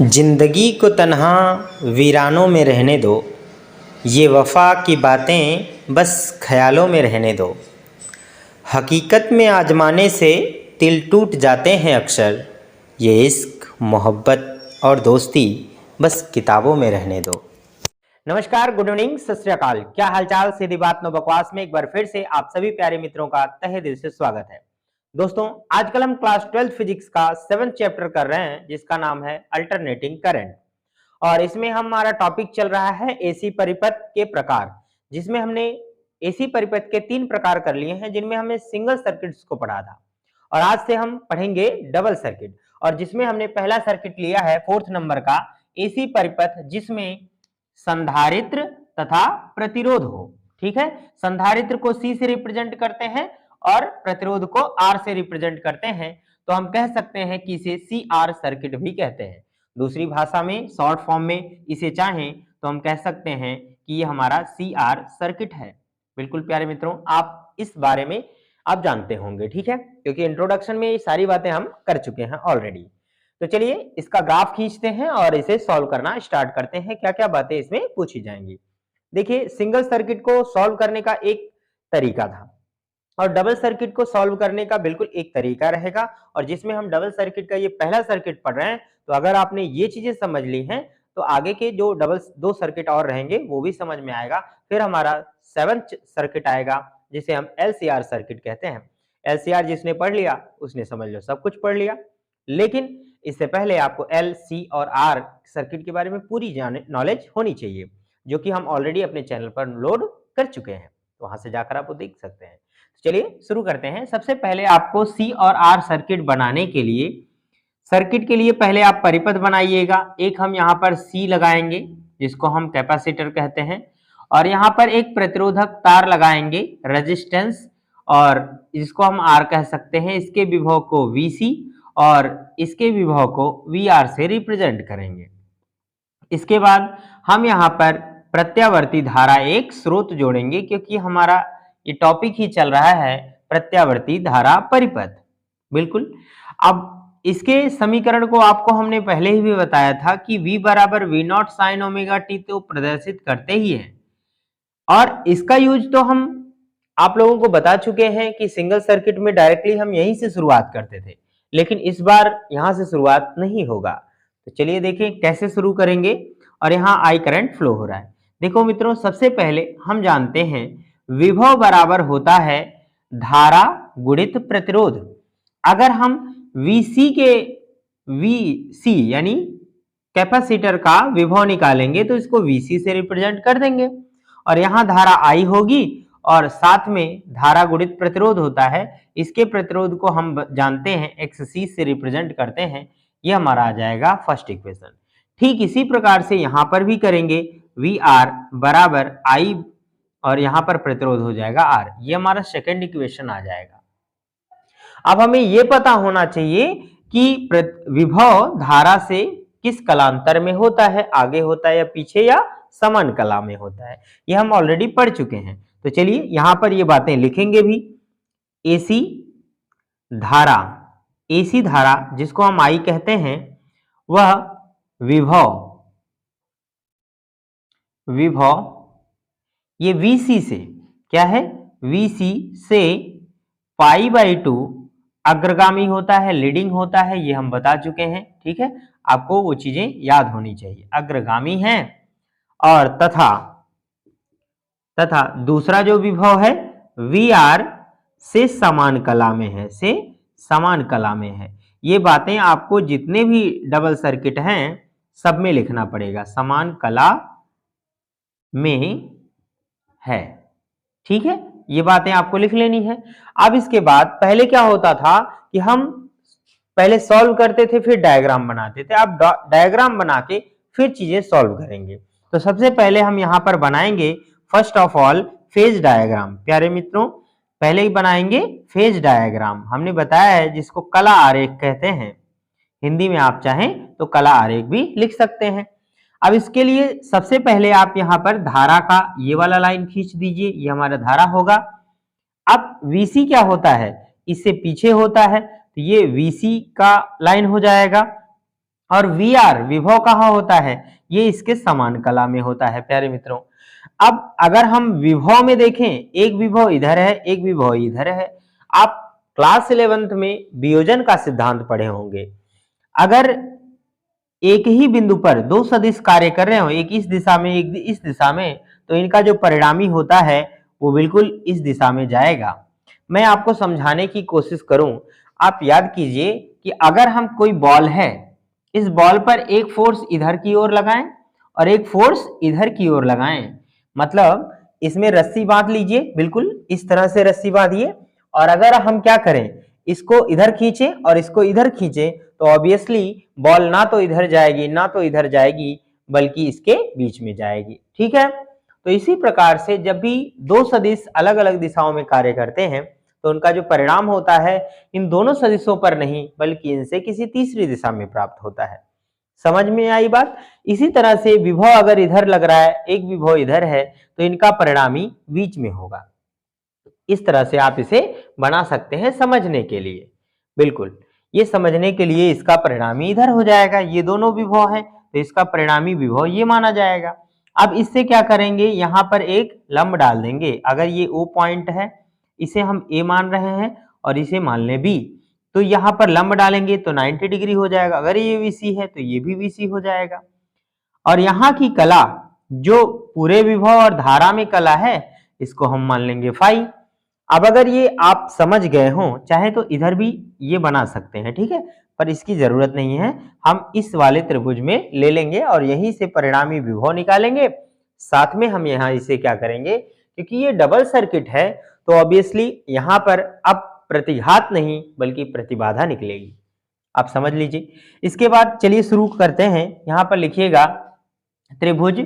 जिंदगी को तन्हा वीरानों में रहने दो, ये वफा की बातें बस ख्यालों में रहने दो। हकीकत में आजमाने से दिल टूट जाते हैं अक्सर, ये इश्क मोहब्बत और दोस्ती बस किताबों में रहने दो। नमस्कार, गुड इवनिंग, सत श्री अकाल। क्या हालचाल। सीधी बात नो बकवास में एक बार फिर से आप सभी प्यारे मित्रों का तहे दिल से स्वागत है। दोस्तों, आजकल हम क्लास 12 फिजिक्स का 7th चैप्टर कर रहे हैं, जिसका नाम है अल्टरनेटिंग करंट। और इसमें हमारा टॉपिक चल रहा है एसी परिपथ के प्रकार, जिसमें हमने एसी परिपथ के 3 प्रकार कर लिए हैं, जिनमें हमने सिंगल सर्किट्स को पढ़ा था। और आज से हम पढ़ेंगे डबल सर्किट, और जिसमें हमने पहला सर्किट लिया है 4th नंबर का एसी परिपथ, जिसमें संधारित्र तथा प्रतिरोध हो। ठीक है, संधारित्र को सी से रिप्रेजेंट करते हैं और प्रतिरोध को आर से रिप्रेजेंट करते हैं, तो हम कह सकते हैं कि इसे सी आर सर्किट भी कहते हैं। दूसरी भाषा में, शॉर्ट फॉर्म में इसे चाहें तो हम कह सकते हैं कि ये हमारा सी आर सर्किट है। बिल्कुल प्यारे मित्रों, आप इस बारे में आप जानते होंगे, ठीक है, क्योंकि इंट्रोडक्शन में ये सारी बातें हम कर चुके हैं ऑलरेडी। तो चलिए इसका ग्राफ खींचते हैं और इसे सॉल्व करना स्टार्ट करते हैं। क्या क्या बातें इसमें पूछी जाएंगी। देखिए, सिंगल सर्किट को सॉल्व करने का एक तरीका था और डबल सर्किट को सॉल्व करने का बिल्कुल एक तरीका रहेगा। और जिसमें हम डबल सर्किट का ये पहला सर्किट पढ़ रहे हैं, तो अगर आपने ये चीजें समझ ली हैं तो आगे के जो डबल 2 सर्किट और रहेंगे वो भी समझ में आएगा। फिर हमारा 7th सर्किट आएगा, जिसे हम एलसीआर सर्किट कहते हैं। एलसीआर जिसने पढ़ लिया उसने समझ लो सब कुछ पढ़ लिया। लेकिन इससे पहले आपको एल, सी और आर सर्किट के बारे में पूरी नॉलेज होनी चाहिए, जो कि हम ऑलरेडी अपने चैनल पर लोड कर चुके हैं, तो वहां से जाकर आप वो देख सकते हैं। तो चलिए शुरू करते हैं। सबसे पहले आपको सी और आर सर्किट बनाने के लिए, सर्किट के लिए पहले आप परिपथ बनाइएगा। एक हम यहाँ पर सी लगाएंगे, जिसको हम कैपेसिटर कहते हैं, और यहाँ पर एक प्रतिरोधक तार लगाएंगे, रेजिस्टेंस, और जिसको हम आर कह सकते हैं। इसके विभव को वीसी और इसके विभव को वीआर से रिप्रेजेंट करेंगे। इसके बाद हम यहाँ पर प्रत्यावर्ती धारा एक स्रोत जोड़ेंगे, क्योंकि हमारा ये टॉपिक ही चल रहा है प्रत्यावर्ती धारा परिपथ। बिल्कुल। अब इसके समीकरण को आपको हमने पहले ही भी बताया था कि V बराबर V naught sine omega t तो प्रदर्शित करते ही है, और इसका यूज तो हम आप लोगों को बता चुके हैं कि सिंगल सर्किट में डायरेक्टली हम यहीं से शुरुआत करते थे, लेकिन इस बार यहां से शुरुआत नहीं होगा। तो चलिए देखें कैसे शुरू करेंगे। और यहाँ आई करंट फ्लो हो रहा है। देखो मित्रों, सबसे पहले हम जानते हैं विभव बराबर होता है धारा गुणित प्रतिरोध। अगर हम वीसी यानी कैपेसिटर का विभव निकालेंगे तो इसको वीसी से रिप्रेजेंट कर देंगे, और यहाँ धारा आई होगी और साथ में धारा गुणित प्रतिरोध होता है। इसके प्रतिरोध को हम जानते हैं एक्ससी से रिप्रेजेंट करते हैं। ये हमारा आ जाएगा फर्स्ट इक्वेशन। ठीक इसी प्रकार से यहाँ पर भी करेंगे, वी आर बराबर आई और यहाँ पर प्रतिरोध हो जाएगा आर। ये हमारा सेकेंड इक्वेशन आ जाएगा। अब हमें ये पता होना चाहिए कि विभव धारा से किस कलांतर में होता है, आगे होता है या पीछे या समान कला में होता है। ये हम ऑलरेडी पढ़ चुके हैं। तो चलिए यहां पर ये बातें लिखेंगे भी। एसी धारा, एसी धारा जिसको हम आई कहते हैं, वह विभव ये वीसी से क्या है, वीसी से π/2 अग्रगामी होता है, लीडिंग होता है। ये हम बता चुके हैं, ठीक है, आपको वो चीजें याद होनी चाहिए। अग्रगामी है और तथा दूसरा जो विभव है वी आर से समान कला में है, से समान कला में है। ये बातें आपको जितने भी डबल सर्किट हैं सब में लिखना पड़ेगा, समान कला में है, ठीक है। ये बातें आपको लिख लेनी है। अब इसके बाद पहले क्या होता था कि हम पहले सॉल्व करते थे, फिर डायग्राम बनाते थे। अब डायग्राम बना के फिर चीजें सॉल्व करेंगे। तो सबसे पहले हम यहाँ पर बनाएंगे first of all phase diagram. प्यारे मित्रों, पहले ही बनाएंगे फेज डायग्राम। हमने बताया है जिसको कला आरेख कहते हैं। हिंदी में आप चाहें तो कला आरेख भी लिख सकते हैं। अब इसके लिए सबसे पहले आप यहाँ पर धारा का ये वाला लाइन खींच दीजिए, ये हमारा धारा होगा। अब VC क्या होता है, इससे पीछे होता है, तो ये VC का लाइन हो जाएगा। और वी आर विभव कहाँ होता है, ये इसके समान कला में होता है प्यारे मित्रों। अब अगर हम विभव में देखें, एक विभव इधर है, एक विभव इधर है। आप क्लास 11th में वियोजन का सिद्धांत पढ़े होंगे। अगर एक ही बिंदु पर दो सदिश कार्य कर रहे हो, एक इस दिशा में एक इस दिशा में, तो इनका जो परिणामी होता है वो बिल्कुल इस दिशा में जाएगा। मैं आपको समझाने की कोशिश करूं, आप याद कीजिए कि अगर हम कोई बॉल है, इस बॉल पर एक फोर्स इधर की ओर लगाएं और एक फोर्स इधर की ओर लगाएं, मतलब इसमें रस्सी बांध लीजिए, बिल्कुल इस तरह से रस्सी बांधिए, और अगर हम क्या करें, इसको इधर खींचे और इसको इधर खींचे, तो ऑब्वियसली बॉल ना तो इधर जाएगी ना तो इधर जाएगी, बल्कि इसके बीच में जाएगी। ठीक है, तो इसी प्रकार से जब भी दो सदिश अलग अलग दिशाओं में कार्य करते हैं तो उनका जो परिणाम होता है इन दोनों सदिशों पर नहीं बल्कि इनसे किसी तीसरी दिशा में प्राप्त होता है। समझ में आई बात। इसी तरह से विभव अगर इधर लग रहा है, एक विभव इधर है, तो इनका परिणामी बीच में होगा। इस तरह से आप इसे बना सकते हैं समझने के लिए। बिल्कुल, ये समझने के लिए इसका परिणामी इधर हो जाएगा, ये दोनों विभव है तो इसका परिणामी विभव ये माना जाएगा। अब इससे क्या करेंगे, यहां पर एक लंब डाल देंगे। अगर ये O पॉइंट है, इसे हम A मान रहे हैं और इसे मान लें B, तो यहां पर लंब डालेंगे तो 90 डिग्री हो जाएगा। अगर ये VC है तो ये भी VC हो जाएगा। और यहाँ की कला जो पूरे विभव और धारा में कला है, इसको हम मान लेंगे फाई। अब अगर ये आप समझ गए हो, चाहे तो इधर भी ये बना सकते हैं, ठीक है, पर इसकी जरूरत नहीं है। हम इस वाले त्रिभुज में ले लेंगे और यहीं से परिणामी विभव निकालेंगे। साथ में हम यहाँ इसे क्या करेंगे, क्योंकि ये डबल सर्किट है तो ऑब्वियसली यहाँ पर अब प्रतिघात नहीं बल्कि प्रतिबाधा निकलेगी। आप समझ लीजिए। इसके बाद चलिए शुरू करते हैं। यहाँ पर लिखिएगा त्रिभुज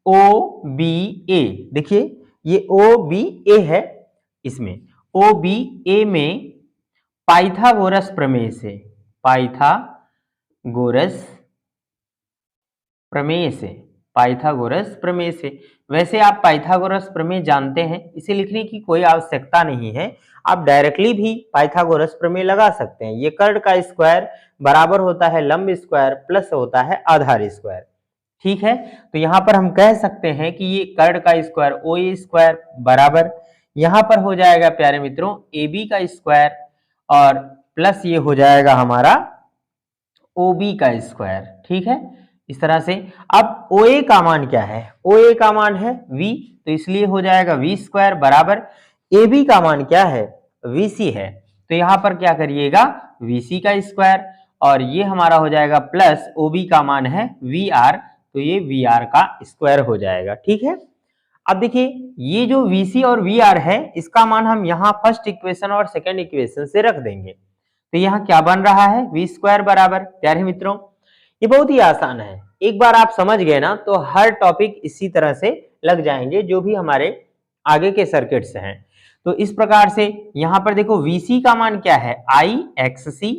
OBA। देखिए ये OBA है, इसमें OBA में पाइथागोरस प्रमेय से, पाइथागोरस प्रमेय से, वैसे आप पाइथागोरस प्रमेय जानते हैं, इसे लिखने की कोई आवश्यकता नहीं है। आप डायरेक्टली भी पाइथागोरस प्रमेय लगा सकते हैं। ये कर्ण का स्क्वायर बराबर होता है लंब स्क्वायर प्लस होता है आधार स्क्वायर। ठीक है, तो यहां पर हम कह सकते हैं कि ये कर्ण का स्क्वायर OA स्क्वायर बराबर यहां पर हो जाएगा प्यारे मित्रों AB का स्क्वायर और प्लस ये हो जाएगा हमारा OB का स्क्वायर। ठीक है, इस तरह से। अब OA का मान क्या है, OA का मान है V, तो इसलिए हो जाएगा V स्क्वायर बराबर AB का मान क्या है, VC है, तो यहां पर क्या करिएगा VC का स्क्वायर और ये हमारा हो जाएगा प्लस OB का मान है VR, तो ये VR का स्क्वायर हो जाएगा। ठीक है, अब देखिए ये जो VC और VR है इसका मान हम यहाँ फर्स्ट इक्वेशन और सेकंड इक्वेशन से रख देंगे, तो यहाँ क्या बन रहा है V स्क्वायर बराबर। प्यारे मित्रों ये बहुत ही आसान है, एक बार आप समझ गए ना तो हर टॉपिक इसी तरह से लग जाएंगे जो भी हमारे आगे के सर्किट्स हैं। तो इस प्रकार से यहाँ पर देखो VC का मान क्या है IXC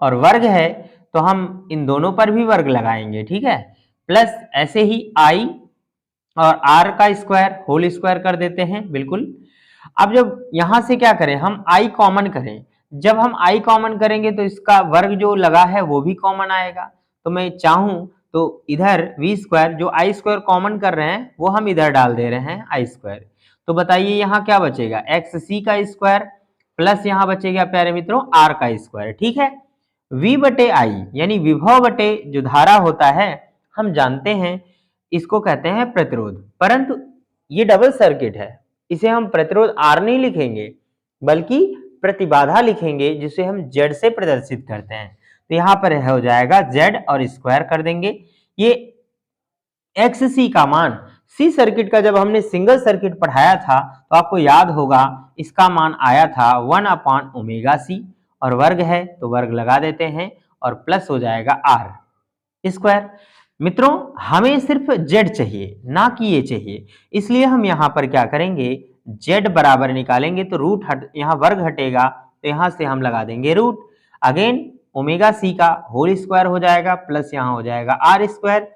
और वर्ग है तो हम इन दोनों पर भी वर्ग लगाएंगे। ठीक है, प्लस ऐसे ही I और R का स्क्वायर होल स्क्वायर कर देते हैं। बिल्कुल, अब जब यहां से क्या करें हम I कॉमन करें, जब हम I कॉमन करेंगे तो इसका वर्ग जो लगा है वो भी कॉमन आएगा। तो मैं चाहूं तो इधर V स्क्वायर जो I स्क्वायर कॉमन कर रहे हैं वो हम इधर डाल दे रहे हैं I स्क्वायर। तो बताइए यहाँ क्या बचेगा XC का स्क्वायर प्लस यहाँ बचेगा प्यारे मित्रों R का स्क्वायर। ठीक है, V बटे I यानी विभव बटे जो धारा होता है हम जानते हैं इसको कहते हैं प्रतिरोध, परंतु ये डबल सर्किट है, इसे हम प्रतिरोध R नहीं लिखेंगे बल्कि प्रतिबाधा लिखेंगे जिसे हम Z से प्रदर्शित करते हैं। तो यहाँ पर हो जाएगा Z और स्क्वायर कर देंगे। ये XC का मान C सर्किट का जब हमने सिंगल सर्किट पढ़ाया था तो आपको याद होगा इसका मान आया था 1/ωc और वर्ग है तो वर्ग लगा देते हैं और प्लस हो जाएगा R स्क्वायर। मित्रों हमें सिर्फ Z चाहिए ना कि ये चाहिए, इसलिए हम यहाँ पर क्या करेंगे Z बराबर निकालेंगे तो रूट यहाँ वर्ग हटेगा तो यहाँ से हम लगा देंगे रूट, अगेन ωc का होल स्क्वायर हो जाएगा प्लस यहाँ हो जाएगा R स्क्वायर।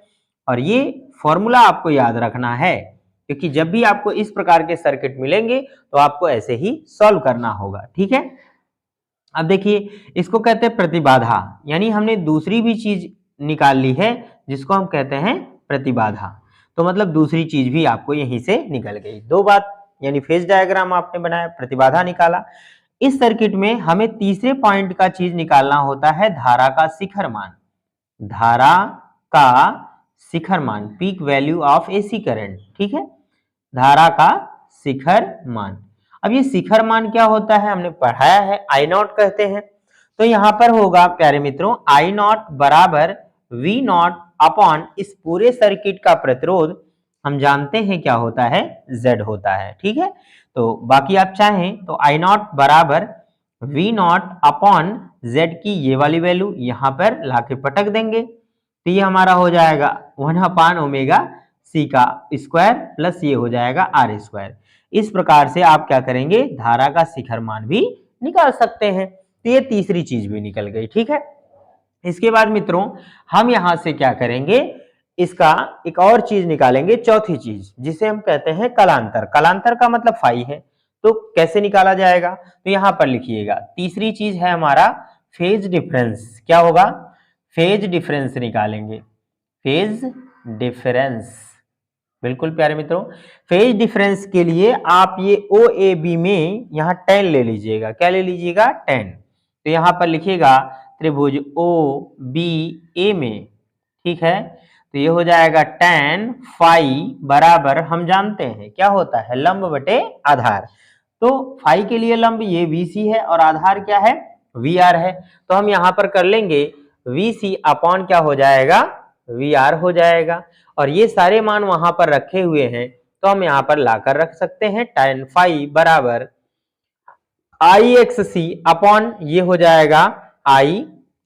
और ये फॉर्मूला आपको याद रखना है क्योंकि जब भी आपको इस प्रकार के सर्किट मिलेंगे तो आपको ऐसे ही सॉल्व करना होगा। ठीक है, अब देखिए इसको कहते हैं प्रतिबाधा, यानी हमने दूसरी भी चीज निकाल ली है जिसको हम कहते हैं प्रतिबाधा। तो मतलब दूसरी चीज भी आपको यहीं से निकल गई। दो बात, यानी फेज डायग्राम आपने बनाया, प्रतिबाधा निकाला। इस सर्किट में हमें तीसरे पॉइंट का चीज निकालना होता है, धारा का शिखर मान। धारा का शिखर मान, peak value of AC current, ठीक है, धारा का शिखर मान। अब ये शिखर मान क्या होता है हमने पढ़ाया है, आई नॉट कहते हैं। तो यहां पर होगा प्यारे मित्रों आई नॉट बराबर वी नॉट अपॉन इस पूरे सर्किट का प्रतिरोध हम जानते हैं क्या होता है, Z होता है, ठीक है। तो बाकी आप चाहें तो आई नॉट बराबर वी नॉट अपॉन Z की ये वाली वैल्यू यहां पर लाके पटक देंगे, तो ये हमारा हो जाएगा 1/ओमेगा C का स्क्वायर प्लस ये हो जाएगा R स्क्वायर। इस प्रकार से आप क्या करेंगे, धारा का शिखर मान भी निकाल सकते हैं। तो ये तीसरी चीज भी निकल गई, ठीक है। इसके बाद मित्रों हम यहां से क्या करेंगे, इसका एक और चीज निकालेंगे, चौथी चीज, जिसे हम कहते हैं कलांतर। कलांतर का मतलब फाई है, तो कैसे निकाला जाएगा, तो यहां पर लिखिएगा तीसरी चीज है हमारा फेज डिफरेंस। क्या होगा, फेज डिफरेंस निकालेंगे, फेज डिफरेंस। बिल्कुल प्यारे मित्रों, फेज डिफरेंस के लिए आप ये ओ ए बी में यहाँ tan ले लीजिएगा। क्या ले लीजिएगा, tan। तो यहां पर लिखिएगा त्रिभुज ओ बी ए में, ठीक है। तो ये हो जाएगा tan फाई बराबर, हम जानते हैं क्या होता है, लंब बटे आधार। तो फाई के लिए लंब ये VC है और आधार क्या है, VR है। तो हम यहां पर कर लेंगे VC अपॉन क्या हो जाएगा, VR हो जाएगा। और ये सारे मान वहां पर रखे हुए हैं, तो हम यहां पर लाकर रख सकते हैं tan फाई बराबर IXC अपॉन ये हो जाएगा I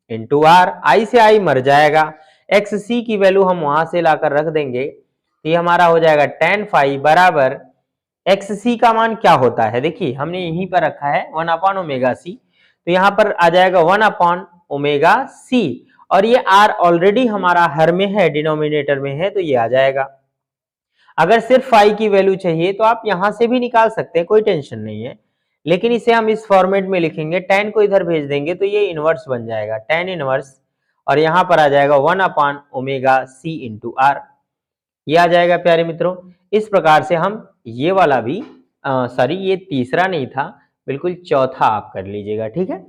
इंटू R। I से I मर जाएगा, XC की वैल्यू हम वहां से लाकर रख देंगे, तो ये हमारा हो जाएगा tan फाई बराबर XC का मान क्या होता है, देखिए हमने यहीं पर रखा है 1/ओमेगा C, तो यहां पर आ जाएगा 1/ओमेगा C। और ये R ऑलरेडी हमारा हर में है, डिनोमिनेटर में है, तो ये आ जाएगा। अगर सिर्फ फाई की वैल्यू चाहिए तो आप यहां से भी निकाल सकते हैं, कोई टेंशन नहीं है, लेकिन इसे हम इस फॉर्मेट में लिखेंगे, tan को इधर भेज देंगे तो ये इनवर्स बन जाएगा, tan इनवर्स, और यहां पर आ जाएगा 1/ओमेगा C इंटू R। ये आ जाएगा प्यारे मित्रों। इस प्रकार से हम ये वाला भी सॉरी ये तीसरा नहीं था, बिल्कुल चौथा आप कर लीजिएगा, ठीक है,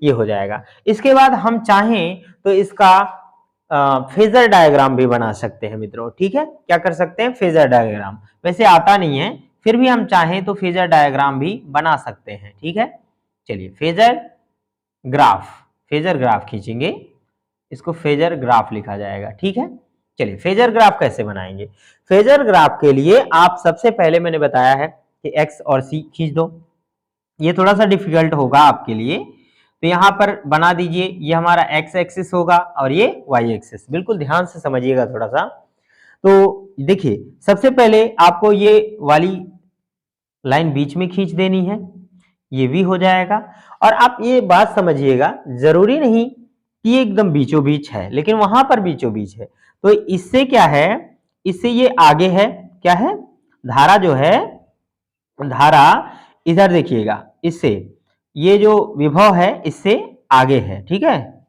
ये हो जाएगा। इसके बाद हम चाहें तो इसका फेजर डायग्राम भी बना सकते हैं मित्रों, ठीक है। क्या कर सकते हैं, फेजर डायग्राम, वैसे आता नहीं है, फिर भी हम चाहें तो फेजर डायग्राम भी बना सकते हैं, ठीक है। चलिए फेजर ग्राफ खींचेंगे, इसको फेजर ग्राफ लिखा जाएगा, ठीक है। चलिए फेजर ग्राफ कैसे बनाएंगे, फेजर ग्राफ के लिए आप सबसे पहले मैंने बताया है कि एक्स और सी खींच दो, ये थोड़ा सा डिफिकल्ट होगा आपके लिए, तो यहां पर बना दीजिए, ये हमारा एक्स एक्सिस होगा और ये वाई एक्सिस, बिल्कुल ध्यान से समझिएगा थोड़ा सा। तो देखिए सबसे पहले आपको ये वाली लाइन बीच में खींच देनी है, ये भी हो जाएगा। और आप ये बात समझिएगा, जरूरी नहीं कि ये एकदम बीचों बीच है, लेकिन वहां पर बीचों बीच है, तो इससे क्या है, इससे ये आगे है, क्या है, धारा जो है, धारा इधर देखिएगा, इससे ये जो विभव है इससे आगे है, ठीक है,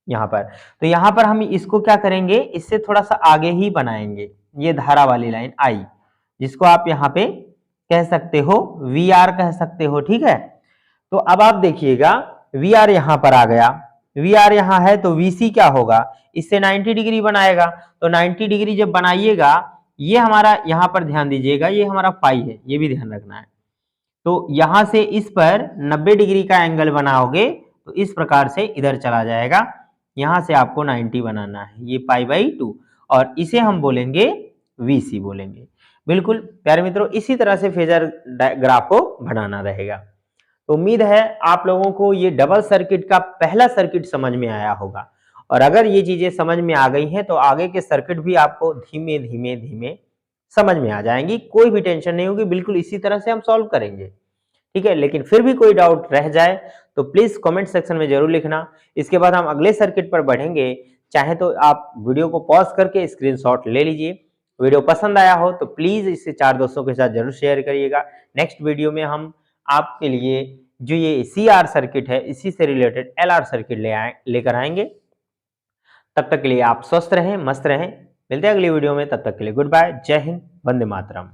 यहां पर। तो यहां पर हम इसको क्या करेंगे, इससे थोड़ा सा आगे ही बनाएंगे, ये धारा वाली लाइन आई, जिसको आप यहां पे कह सकते हो VR कह सकते हो, ठीक है। तो अब आप देखिएगा VR यहां पर आ गया, VR यहां है तो VC क्या होगा, इससे 90 डिग्री बनाएगा, तो 90 डिग्री जब बनाइएगा, ये हमारा यहां पर ध्यान दीजिएगा, ये हमारा फाई है, ये भी ध्यान रखना है। तो यहां से इस पर 90 डिग्री का एंगल बनाओगे तो इस प्रकार से इधर चला जाएगा, यहां से आपको 90 बनाना है, ये π/2, और इसे हम बोलेंगे VC बोलेंगे। बिल्कुल प्यारे मित्रों, इसी तरह से फेजर ग्राफ को बनाना रहेगा। तो उम्मीद है आप लोगों को ये डबल सर्किट का पहला सर्किट समझ में आया होगा, और अगर ये चीजें समझ में आ गई हैं तो आगे के सर्किट भी आपको धीमे धीमे धीमे समझ में आ जाएंगी, कोई भी टेंशन नहीं होगी, बिल्कुल इसी तरह से हम सॉल्व करेंगे, ठीक है। लेकिन फिर भी कोई डाउट रह जाए तो प्लीज कमेंट सेक्शन में जरूर लिखना। इसके बाद हम अगले सर्किट पर बढ़ेंगे, चाहे तो आप वीडियो को पॉज करके स्क्रीनशॉट ले लीजिए। वीडियो पसंद आया हो तो प्लीज इसे 4 दोस्तों के साथ जरूर शेयर करिएगा। नेक्स्ट वीडियो में हम आपके लिए जो ये CR सर्किट है इसी से रिलेटेड LR सर्किट लेकर आएंगे। तब तक के लिए आप स्वस्थ रहें, मस्त रहें। मिलते हैं अगली वीडियो में, तब तक के लिए गुड बाय, जय हिंद, वंदे मातरम।